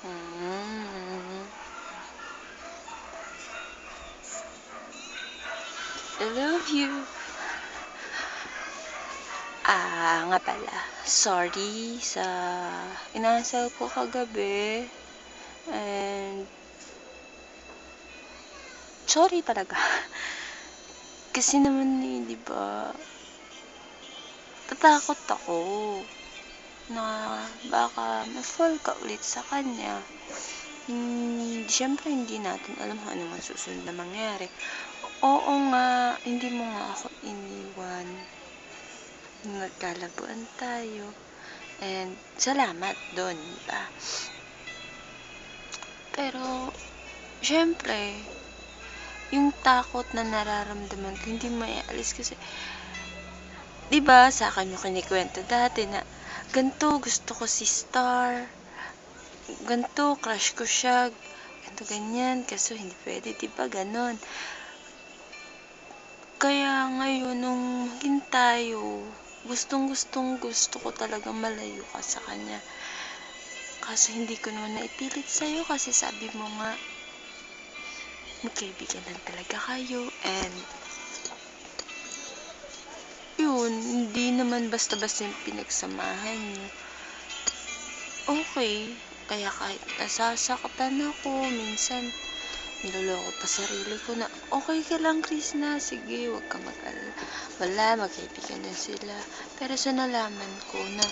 Mm. I love you. Nga pala, sorry sa inasal ko kagabi. And sorry talaga. Kasi naman di ba, tatakot ako na baka ma-fall ka ulit sa kanya. Siyempre hindi natin alam kung ano man susunod na mangyari. Oo nga, hindi mo nga ako iniwan. Nagkalabuan tayo. And salamat doon, diba? Pero, syempre, yung takot na nararamdaman ko, hindi maialis kasi, diba, sa akin mo kinikwento dati na, ganito, gusto ko si Star, ganito, crush ko siya, ganito, ganyan, kaso hindi pwede, diba, ganon. Kaya ngayon, nung maging tayo, gusto ko talaga malayo ka sa kanya. Kasi hindi ko naman naipilit sa'yo kasi sabi mo nga, magkaibigan lang talaga kayo. And, yun, hindi naman basta-basta yung pinagsamahan nyo. Okay, kaya kahit nasasaktan ako, minsan, niloloko pa sarili ko na, okay ka lang, Krishna, sige, wag ka mag-alala. Wala, magkaibigan din sila. Pero sa nalaman ko na,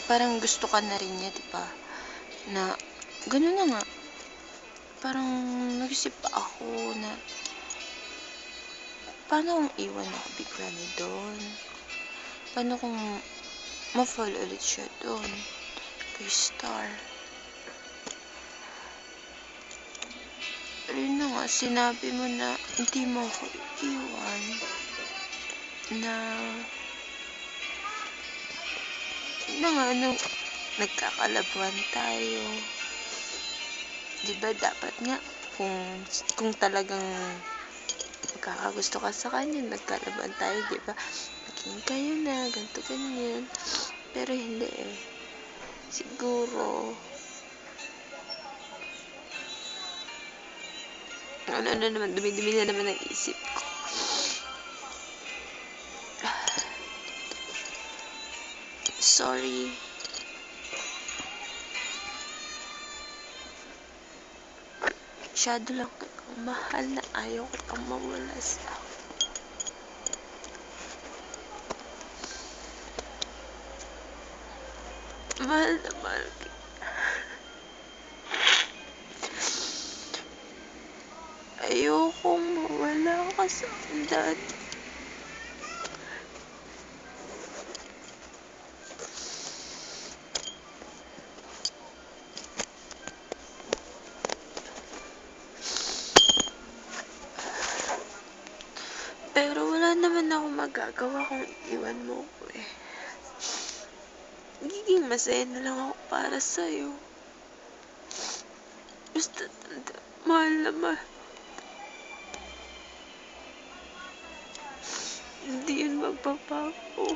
parang gusto ka na rin niya, diba? Na, gano'n na nga. Parang, nag-isip ako na, paano kung iwan ako bigla ni Don? Paano kung ma-fall ulit siya doon? Kay Star. Ayun na nga, sinabi mo na hindi mo ako iiwan. Na nga, nagkakalabuan tayo. Diba, dapat nga, kung talagang magkakagusto ka sa kanya, nagkalabuan tayo, diba? Maging kayo na, ganito, ganyan. Pero hindi eh. Siguro, ano na naman, dumi-dumi na naman ang isip ko. Sorry. Masyado lang kitang mahal na ayaw kitang mawala sa akin. Mahal na mahal kita. Ayokong mawala ka sa akin dati. Pero wala naman ako magagawa kung iwan mo ko eh. Magiging masaya na lang ako para sa'yo. Basta tanda, mahal na mahal. Hindi yun magbabago.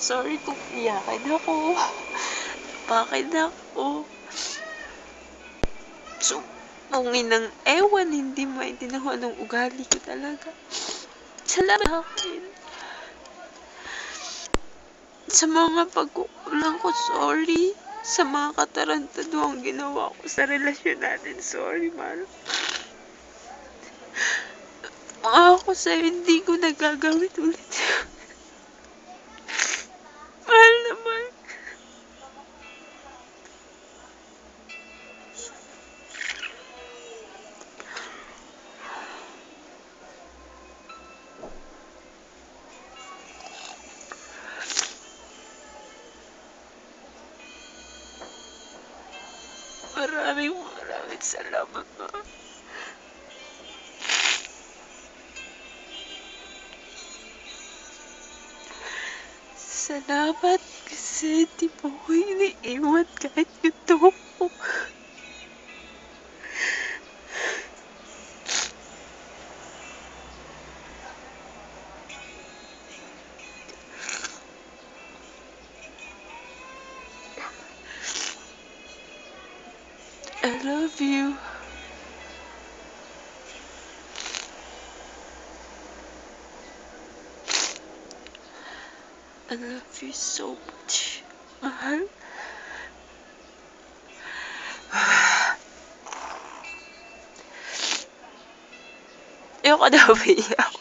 Sorry kung iyakin ako. Bakit ako? Sumungin ng ewan, hindi maintindihan ng ugali ko talaga. Salamat akin. Sa mga pagkukulang ko, sorry. Sa mga katarantaduang ginawa ko sa relasyon natin, sorry, mahal. Ako sa'yo, hindi ko nagagawin ulit. Mahal naman. Maraming salamat, ma. Salamat kasi di mo ko iniiwan kahit gusto ko. love you. I love you so much. Mahal. Ayoko na umiyak.